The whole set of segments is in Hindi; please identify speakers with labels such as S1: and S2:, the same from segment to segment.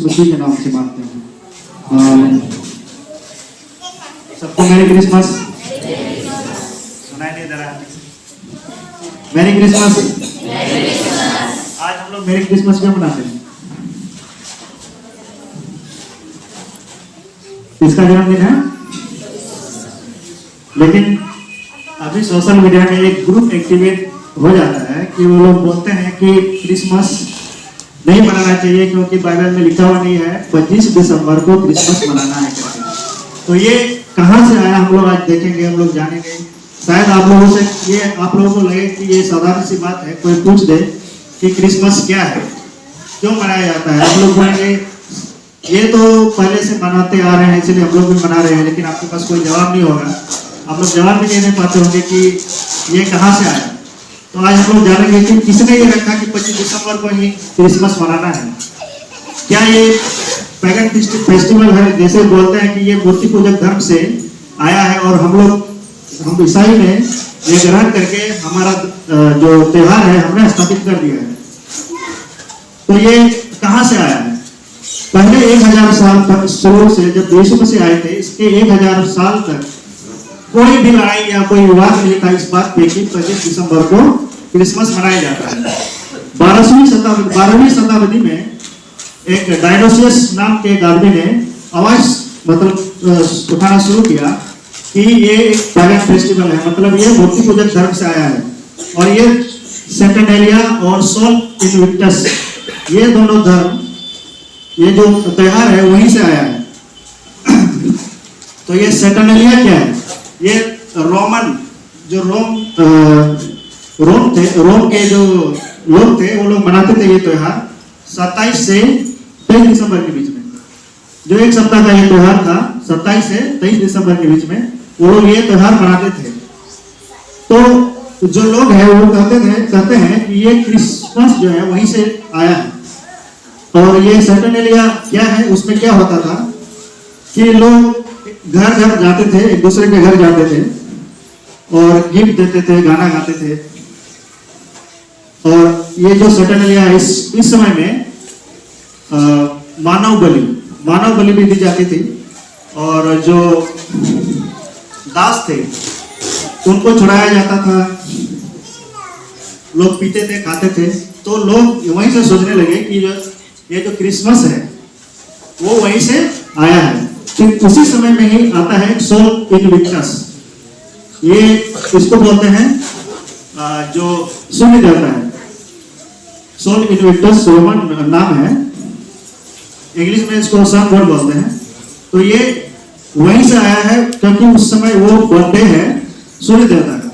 S1: मसीह के नाम से मानते हैं। सबको मेरी क्रिसमस। सुनाई नहीं दे रहा? मेरी क्रिसमस। आज हम लोग मेरी क्रिसमस क्यों मनाते हैं? किसका जन्मदिन है? लेकिन अभी सोशल मीडिया में एक ग्रुप एक्टिवेट हो जाता है कि वो लोग बोलते हैं कि क्रिसमस नहीं मनाना चाहिए क्योंकि बाइबल में लिखा हुआ नहीं है 25 दिसंबर को क्रिसमस मनाना है करके। तो ये कहाँ से आया हम लोग आज देखेंगे, हम लोग जानेंगे। शायद आप लोगों से ये आप लोगों को लगे कि ये साधारण सी बात है, कोई पूछ दे कि क्रिसमस क्या है, क्यों मनाया जाता है, आप लोग बोलेंगे ये तो पहले से मनाते आ रहे हैं इसलिए हम लोग भी मना रहे हैं। लेकिन आपके पास कोई जवाब नहीं होगा, आप लोग जवाब भी नहीं पाते होंगे कि ये कहाँ से आया। तो आज हम लोग जानेंगे कि किसने ये रखा कि 25 दिसंबर को ही क्रिसमस मनाना है। क्या ये पैगन फेस्टिवल है, जैसे बोलते हैं कि ये मूर्ति पूजक धर्म से आया है और हम ईसाई ने ये ग्रहण करके हमारा जो त्योहार है हमने स्थापित कर दिया है। तो ये कहाँ से आया है? पहले 1000 साल तक शुरू से जब यीशु मसीह आए थे, इसके 1000 साल तक कोई भी लड़ाई या कोई विवाद नहीं था इस बात पे कि 25 दिसंबर को क्रिसमस मनाया जाता है। 12वीं शताब्दी में एक डायनोसियस नाम के एक आदमी ने आवाज उठाना शुरू किया कि ये एक पैगन फेस्टिवल है, मतलब ये मूर्ति पूजक धर्म से आया है। और ये सेटर्नेलिया और सोल इन्विक्टस, ये दोनों धर्म, ये जो त्योहार है वहीं से आया है। तो ये सेटर्नेलिया क्या है? ये रोमन जो रोम के जो लोग थे वो लोग मनाते थे ये त्योहार 27 से 23 दिसंबर के बीच में। जो एक सप्ताह का ये त्योहार था, 27 से 23 दिसंबर के बीच में वो लोग ये त्योहार मनाते थे। तो जो लोग हैं वो कहते हैं कि ये क्रिसमस जो है वहीं से आया है। और ये सेटर्नेलिया क्या है, उसमें क्या होता था कि लोग घर घर जाते थे, एक दूसरे के घर जाते थे और गिफ्ट देते थे, गाना गाते थे। और ये जो सेटर्नेलिया इस समय में मानव बलि भी दी जाती थी। और जो दास थे उनको छुड़ाया जाता था, लोग पीते थे, खाते थे। तो लोग वहीं से सोचने लगे कि ये जो क्रिसमस है वो वहीं से आया है। फिर उसी समय में ही आता है सोल इन्विक्टस। ये इसको बोलते हैं जो शून्य देवता है। सोल इन्विक्टस रोमन नाम है, इंग्लिश में इसको सन गॉड बोलते हैं। तो ये वहीं से आया है क्योंकि उस समय वो बर्थडे है सूर्य देवता का।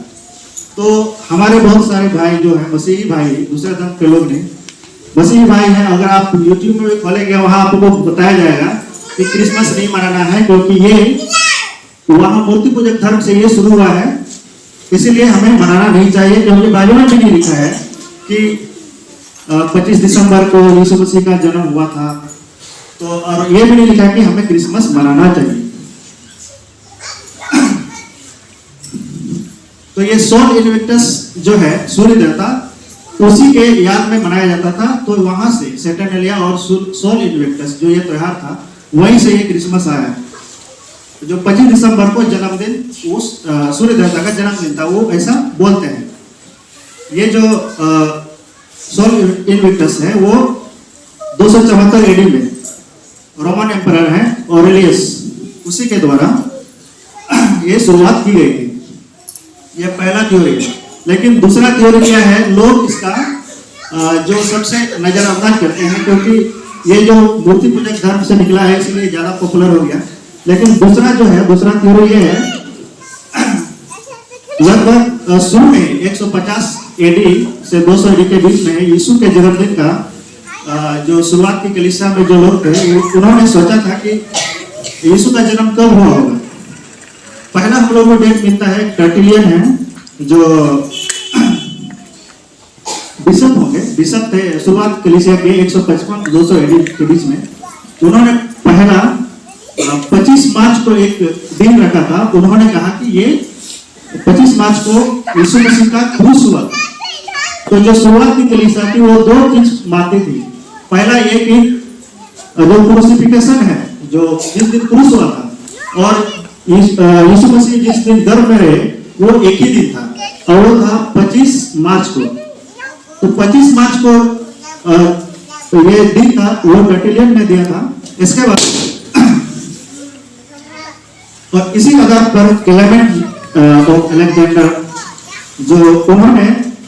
S1: तो हमारे बहुत सारे भाई जो है मसीही भाई, दूसरे धर्म के लोग नहीं, मसीही भाई हैं, अगर आप YouTube में खोलेंगे वहां आपको बताया जाएगा कि क्रिसमस नहीं मनाना है क्योंकि ये वहां मूर्ति पूजक धर्म से ये शुरू हुआ है, इसीलिए हमें मनाना नहीं चाहिए। क्योंकि बाइबल में भी नहीं लिखा है कि 25 दिसंबर को यीशु मसीह का जन्म हुआ था। तो और ये भी नहीं लिखा कि हमें क्रिसमस मनाना चाहिए। तो ये सोल इन्विक्टस जो है सूर्य देवता, उसी के याद में मनाया जाता था। तो वहां से सेटर्नेलिया और सोल इन्विक्टस जो ये त्योहार था वहीं से ये क्रिसमस आया है। जो 25 दिसंबर को जन्मदिन उस सूर्य देवता का जन्मदिन था, वो ऐसा बोलते हैं। ये जो सोल इन्विक्टस है वो 274 एडी में रोमन एम्परर है ऑरेलियस, उसी के द्वारा ये शुरुआत की गई थी। ये पहला थ्योरी है। लेकिन दूसरा थ्योरी क्या है, लोग इसका जो सबसे नजरअंदाज करते हैं क्योंकि ये जो मूर्ति पूजक धर्म से निकला है इसलिए ज्यादा पॉपुलर हो गया। लेकिन दूसरा थ्योरी ये है, लगभग शुरू में 150 एडी से 200 एडी के बीच में यीशु के जन्मदिन का जो शुरुआत की कलीसिया में जो लोग थे उन्होंने सोचा था कि यीशु का जन्म कब हुआ होगा। पहला हम लोगों को डेट मिलता है, टर्टिलियन है जो बिशप होंगे, बिशप थे शुरुआत कलीसिया के 155-200 एडी के बीच में। उन्होंने पहला 25 मार्च को एक दिन रखा था। उन्होंने कहा कि ये 25 मार्च को यीशु मसीह का क्रूस हुआ। तो जो शुरुआत की कलीसिया थी वो दो चीज मानती थी। पहला ये कि जो क्रूसिफिकेशन है, जो जिस दिन क्रूस हुआ था और यीशु मसीह जिस दिन गर्भ में रहे वो एक ही दिन था और वो था 25 मार्च को। तो 25 मार्च को तो ये दिन था वो टर्टुलियन ने दिया था। इसके बाद और इसी आधार पर क्लेमेंट ऑफ अलेक्जेंडर जो उन्होंने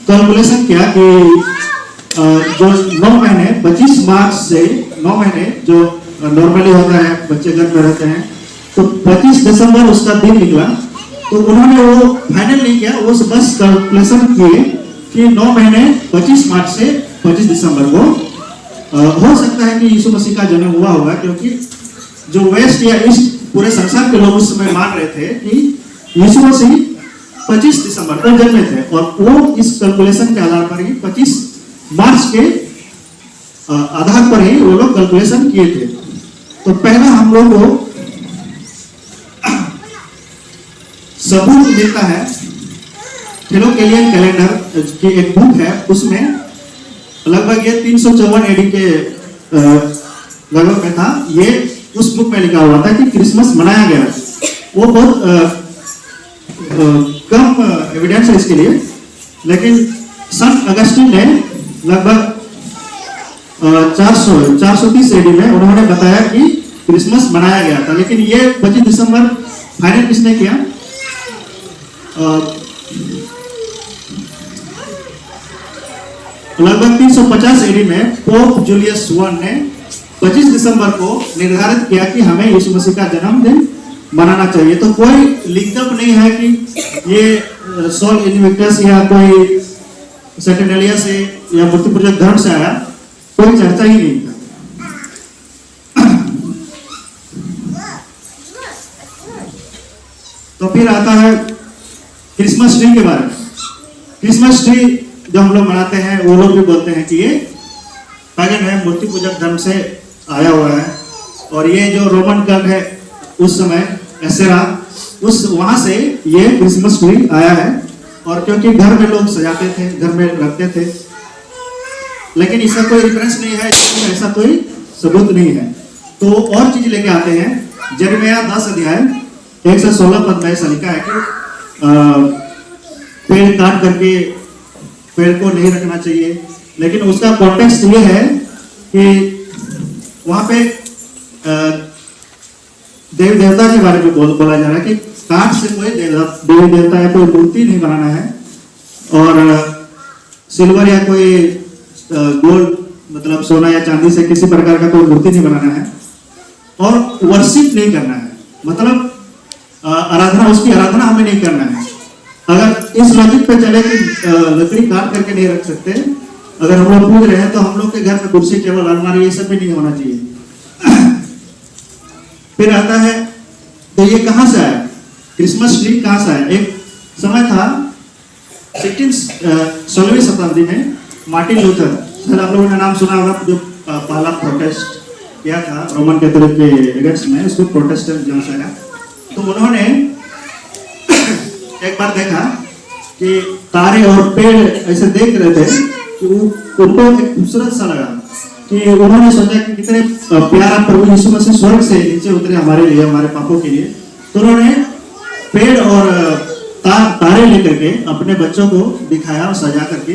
S1: कैलकुलेशन किया कि जो 9 महीने 25 मार्च से 9 महीने जो नॉर्मली होता है बच्चे घर में रहते हैं, तो 25 दिसंबर उसका दिन निकला। तो उन्होंने वो फाइनल नहीं किया, वो बस कैलकुलेशन किए कि 9 महीने 25 मार्च से 25 दिसंबर को हो सकता है कि यीशु मसीह का जन्म हुआ होगा, क्योंकि जो वेस्ट या ईस्ट पूरे संसार के लोग उस समय मान रहे थे कि यीशु मसीह 25 दिसंबर को जन्मे थे और वो इस कैलकुलेशन के आधार पर ही 25 मार्च के आधार पर ही वो लोग कैलकुलेशन किए थे। तो पहला हम लोग को सबूत मिलता है थेओकेलियन कैलेंडर की एक बुक है, उसमें लगभग ये 354 एडी के लगभग में था। ये उस बुक में लिखा हुआ था कि क्रिसमस मनाया गया। वो बहुत कम एविडेंस है इसके लिए, लेकिन संत अगस्टिन ने लगभग 430 एडी में उन्होंने बताया कि क्रिसमस मनाया गया था। लेकिन ये 25 दिसंबर फाइनल किसने किया? लगभग 350 एडी में पोप जूलियस I ने 25 दिसंबर को निर्धारित किया कि हमें यीशु मसीह का जन्मदिन मनाना चाहिए। तो कोई लिखित नहीं है कि ये सोल इन्विक्टस या कोई सेटेनेलिया से या मूर्ति पूजक धर्म से आया, कोई चर्चा ही नहीं था। तो फिर आता है क्रिसमस ट्री के बारे में। क्रिसमस ट्री जो हम लोग मनाते हैं वो लोग भी बोलते हैं कि ये पैगन है, मूर्ति पूजक धर्म से आया हुआ है। और ये जो रोमन गॉड है उस समय एसेरा, उस वहां से ये क्रिसमस ट्री आया है। और क्योंकि घर में लोग सजाते थे, घर में रखते थे, लेकिन इसका कोई रेफरेंस नहीं है, ऐसा कोई सबूत नहीं है। तो और चीज लेके आते हैं। यिर्मयाह 10 अध्याय 116 पद में ऐसा लिखा है कि पेड़ काट करके पेड़ को नहीं रखना चाहिए। लेकिन उसका कॉन्टेक्स्ट ये है कि वहां पे देवी देवता के बारे में बोला जा रहा है कि काठ से कोई देवी देवता या कोई मूर्ति नहीं बनाना है, और सिल्वर या कोई गोल्ड मतलब सोना या चांदी से किसी प्रकार का कोई मूर्ति नहीं बनाना है, और वर्शिप नहीं करना है। मतलब आराधना, उसकी आराधना हमें नहीं करना है। अगर इस लॉजिक पे चले कि लकड़ी काट करके नहीं रख सकते, अगर हम लोग पूज रहे हैं तो हम लोग के घर में कुर्सी टेबल अलमारी ये सब भी नहीं होना चाहिए। फिर आता है तो ये कहां से आया? क्रिसमस ट्री कहां से आया? एक समय था 16वीं शताब्दी में मार्टिन लूथर, शायद आप लोगों ने नाम सुना होगा, जो पहला प्रोटेस्ट किया था रोमन कैथोलिक के अगेंस्ट में, उसको प्रोटेस्टेंट जो है। तो उन्होंने एक बार देखा कि तारे और पेड़ ऐसे देख रहे थे कि उनको एक खूबसूरत सा लगा कि उन्होंने सोचा कि कितने प्यारा प्रभु यीशु मसीह स्वर्ग से नीचे उतरे हमारे लिए, हमारे पापों के लिए। तो उन्होंने पेड़ और तारे लेकर के अपने बच्चों को दिखाया और सजा करके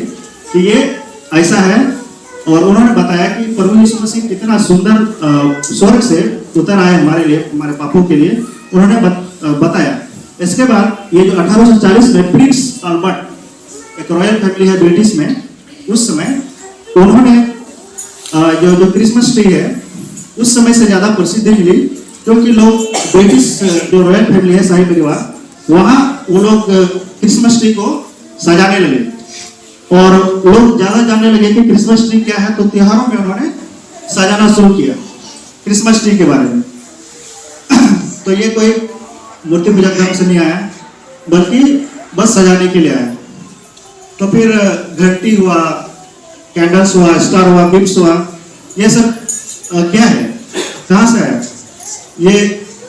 S1: कि ये ऐसा है, और उन्होंने बताया कि प्रभु यीशु मसीह कितना सुंदर स्वर्ग से उतर आए हमारे लिए, हमारे पापों के लिए उन्होंने बताया। इसके बाद ये जो 1840 में प्रिंस अल्बर्ट, एक रॉयल फैमिली है ब्रिटिश में, उस समय उन्होंने जो क्रिसमस ट्री है उस समय से ज्यादा प्रसिद्धि मिली, क्योंकि लोग ब्रिटिश जो रॉयल फैमिली है, शाही परिवार, वहां वो लोग क्रिसमस ट्री को सजाने लगे और लोग ज्यादा जानने लगे कि क्रिसमस ट्री क्या है। तो त्योहारों में उन्होंने सजाना शुरू किया क्रिसमस ट्री के बारे में। तो ये कोई मूर्ति पूजक धर्म से नहीं आया, बल्कि बस सजाने के लिए आया। तो फिर घंटी हुआ, कैंडल्स हुआ, स्टार हुआ, गिफ्ट्स हुआ, ये सब क्या है, कहां से आया? ये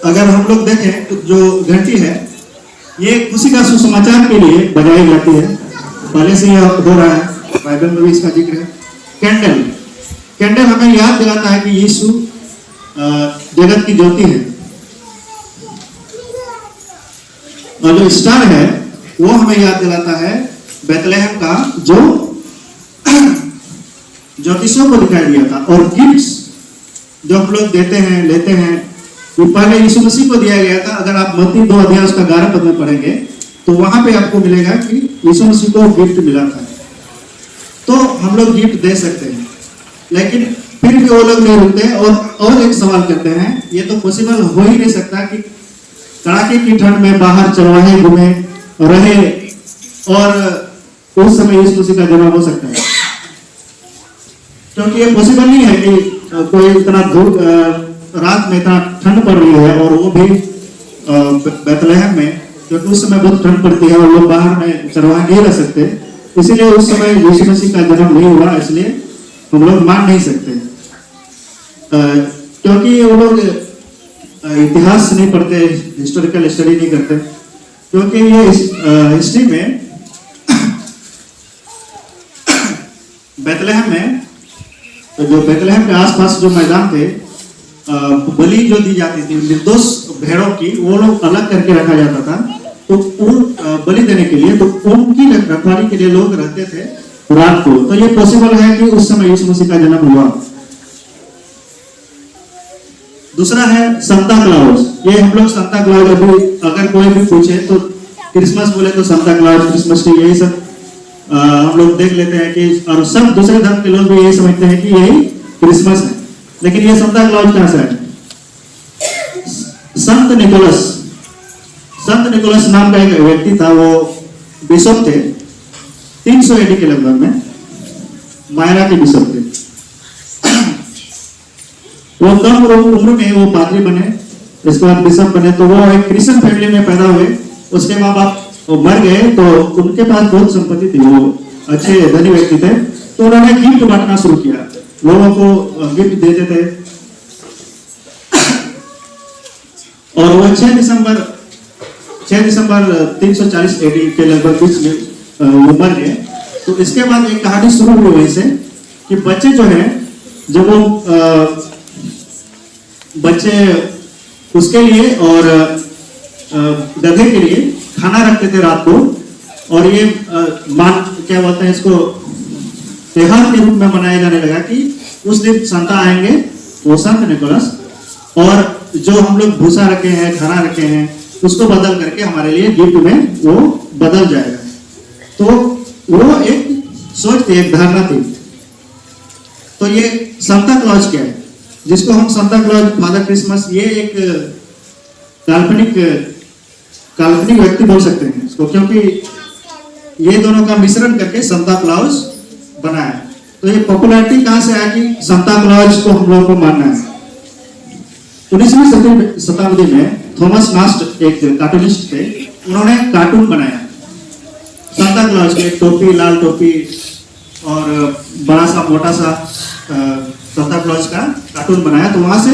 S1: अगर हम लोग देखें तो जो घंटी है ये खुशी का सुसमाचार के लिए बजाई जाती है, पहले से यह हो रहा है, बाइबल में भी इसका जिक्र है। कैंडल हमें याद दिलाता है कि यीशु जगत की ज्योति है। और जो स्टार है वो हमें याद दिलाता है बेथलेहम का जो ज्योतिषों को दिखाई दिया था। और गिफ्ट्स जो हम लोग देते हैं लेते हैं वो पहले यीशु मसीह को दिया गया था। अगर आप मत्ती 2 अध्याय उसका 11 पद में पढ़ेंगे तो वहां पे आपको मिलेगा कि यीशु मसीह को गिफ्ट मिला था। तो हम लोग गिफ्ट दे सकते हैं, लेकिन फिर भी वो लोग नहीं रुकते और एक सवाल करते हैं, ये तो पॉसिबल हो ही नहीं सकता कि कड़ाके की ठंड में बाहर चरवाहे घूमे रहे और उस समय यीशु मसीह का जन्म हो सकता है, क्योंकि ये पॉसिबल नहीं है कि कोई इतना धूप रात में इतना ठंड पड़ रही है और वो भी बेथलेहम में, क्योंकि उस समय बहुत ठंड पड़ती है और लोग बाहर में चरवाहे नहीं रह सकते, इसीलिए उस समय यीशु मसीह का जन्म नहीं हुआ। इसलिए हम लोग मान नहीं सकते, क्योंकि वो लोग इतिहास नहीं पढ़ते, हिस्टोरिकल स्टडी नहीं करते, क्योंकि ये हिस्ट्री में बेथलेहम में तो जो बेथलेहम के आसपास जो मैदान थे बलि जो दी जाती थी निर्दोष भेड़ों की, वो लोग अलग करके रखा जाता था। तो उन बलि देने के लिए तो उनकी रखवाली के लिए लोग रहते थे रात को। तो ये पॉसिबल है कि उस समय यीशु मसीह का जन्म हुआ। दूसरा है सांता क्लॉज। ये हम लोग सांता क्लॉज अभी अगर कोई भी पूछे तो क्रिसमस बोले तो सांता क्लॉज, क्रिसमस ट्री, यही सब हम लोग देख लेते हैं कि, और सब दूसरे धर्म के लोग भी यही समझते हैं कि यही क्रिसमस है। लेकिन ये सांता क्लॉज कहां से है? संत निकोलस नाम का एक व्यक्ति था, वो बिशप थे 300 एडी के लगभग में, मायरा के बिशप थे। वो कम उम्र में वो पादरी बने, इसके बाद बिशप बने। तो वो एक क्रिश्चियन फैमिली में पैदा हुए। उसके माँ बाप मर गए तो उनके पास बहुत संपत्ति थी, वो अच्छे धनी व्यक्ति थे। तो उन्होंने गिफ्ट बांटना शुरू किया, लोगों को गिफ्ट देते थे। और वो 6 दिसंबर 340 एडी के लगभग बीच में वो मर गए। तो इसके बाद एक कहानी शुरू हुई वहीं से कि बच्चे जो है, जब वो बच्चे उसके लिए और गधे के लिए खाना रखते थे रात को, और ये क्या बोलते हैं इसको, त्योहार के रूप में मनाया जाने लगा कि उस दिन संता आएंगे, वो संत निकोलस, और जो हम लोग भूसा रखे हैं, खाना रखे हैं, उसको बदल करके हमारे लिए गिफ्ट में वो बदल जाएगा। तो वो एक सोच थी, एक धारणा थी। तो ये सांता क्लॉज क्या है, जिसको हम सांता क्लॉज, फादर क्रिसमस, ये एक काल्पनिक व्यक्ति बोल सकते हैं इसको, क्योंकि ये दोनों का मिश्रण करके सांता क्लॉज बना है। तो ये पॉपुलैरिटी कहां से आया कि सांता क्लॉज को हम लोगों को मानना है? 19वीं शताब्दी में थॉमस नास्ट एक कार्टूनिस्ट थे, उन्होंने कार्टून बनाया सांता क्लॉज के, टोपी, लाल टोपी और बड़ा सा मोटा सा सांता क्लॉज का कार्टून बनाया। तो वहां से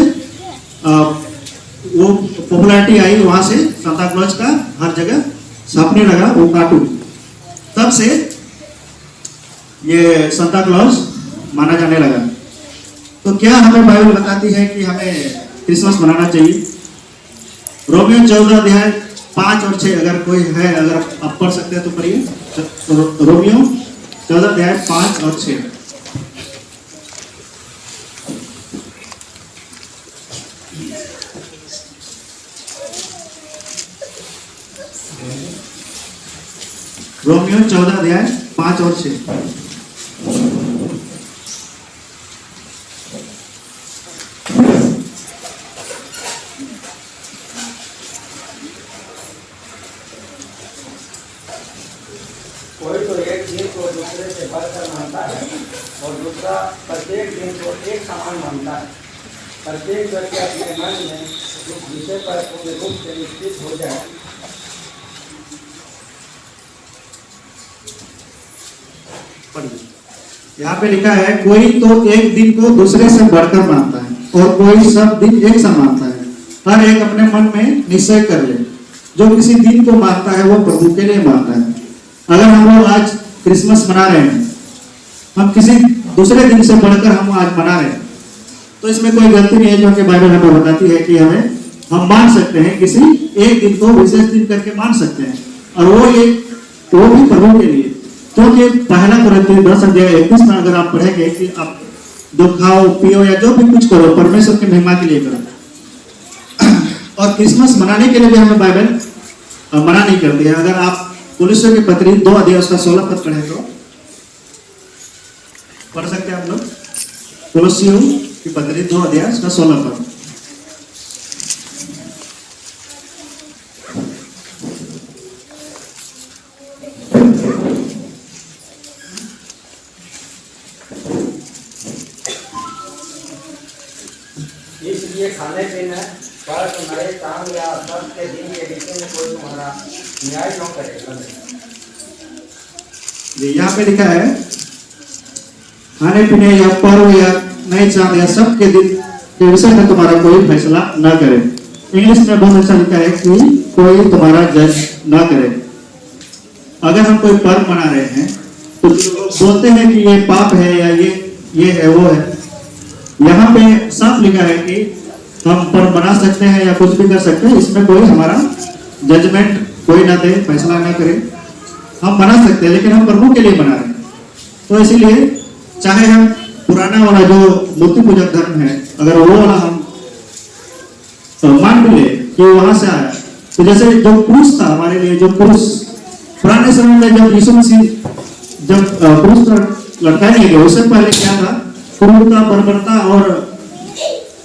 S1: वो पॉपुलैरिटी आई, वहां से सांता क्लॉज का हर जगह छापने लगा वो कार्टून। तब से ये सांता क्लॉज माना जाने लगा। तो क्या हमें बाइबल बताती है कि हमें क्रिसमस मनाना चाहिए? रोमियो 14 अध्याय 5 और 6, अगर कोई है, अगर आप पढ़ सकते हैं तो पढ़िए। रोमियो 14 अध्याय 5 और 6। रोमियो 14 अध्याय 5 और 6।
S2: कोई तो एक दिन को दूसरे से बढ़कर मानता है और दूसरा प्रत्येक दिन को एक समान मानता है। प्रत्येक व्यक्ति अपने मन में इस विषय पर पूर्ण रूप से निश्चित हो जाए।
S1: यहाँ पे लिखा है, कोई तो एक दिन को दूसरे से बढ़कर मानता है और कोई सब दिन एक समान मानता है। हर एक अपने मन में निश्चय कर ले, जो किसी दिन को मानता है वो प्रभु के लिए मानता है। अगर हम लोग आज क्रिसमस मना रहे हैं, हम किसी दूसरे दिन से बढ़कर हम आज मना रहे हैं, तो तो इसमें कोई गलती नहीं है, क्योंकि बाइबल हमें बताती है कि हम मान सकते हैं, किसी एक दिन को विशेष दिन करके मान सकते हैं, और वो भी प्रभु के लिए। क्योंकि पहला कुरिन्थियों 10:31 में अगर आप पढ़ेंगे कि आप जो खाओ पियो या जो भी कुछ करो परमेश्वर की महिमा के लिए करो। और क्रिसमस मनाने के लिए भी हमें बाइबल मना नहीं करती है। अगर आप कुलुस्सियों की पत्री 2:16 पद पढ़े तो पढ़ सकते हैं आप लोग। कुलुस्सियों की पत्री 2:16 पद।
S2: इसलिए खाने पीने पर तुम्हारे काम या सब के दिन के विषय में कोई तुम्हारा न्याय न करेगा।
S1: यहाँ पे लिखा है खाने पीने या पर्व या नए चांद या सब के दिन के विषय में तुम्हारा कोई फैसला न करे। इंग्लिश में बहुत अच्छा लिखा है कि कोई तुम्हारा जज न करे। अगर हम कोई पर्व मना रहे हैं तो बोलते हैं कि ये पाप है या ये है वो है। यहाँ पे साफ लिखा है कि हम पर्व बना सकते हैं या कुछ भी कर सकते हैं, इसमें कोई हमारा जजमेंट कोई ना दे, फैसला ना करे। हम बना सकते हैं, लेकिन हम प्रभु के लिए बना रहे हैं। तो इसीलिए चाहे हम पुराना वाला जो मूर्ति पूजक धर्म है, अगर वो वाला हम मान भी ले कि वहां से आया, तो जैसे जो क्रूस था हमारे लिए, जो क्रूस पुराने समय में जब यीशु मसीह जब क्रूस पर लटकाए नहीं गए, उससे पहले क्या था, क्रूरता बर्बरता और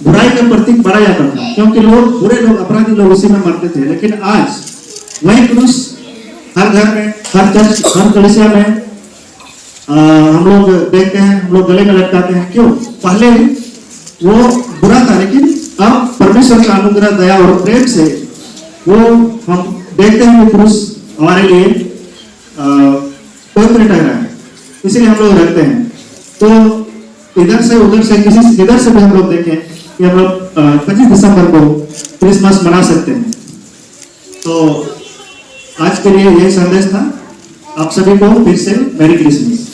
S1: बुराई का प्रतीक बना जाता था, क्योंकि बुरे लोग अपराधी लोग उसी में मरते थे। लेकिन आज वही क्रूस हर घर में, हर चर्च, हर कलीसिया में हम लोग देखते हैं, हम लोग गले में लटकाते हैं। क्यों? पहले वो बुरा था, लेकिन अब परमेश्वर का अनुग्रह, दया और प्रेम से वो हम देखते हैं वो क्रूस हमारे लिए पवित्र ठहरा है, इसीलिए हम लोग रखते हैं। तो इधर से उधर से इधर से भी हम लोग देखें कि हम लोग 25 दिसंबर को क्रिसमस मना सकते हैं। तो आज के लिए यही संदेश था। आप सभी को फिर से मैरी क्रिसमस।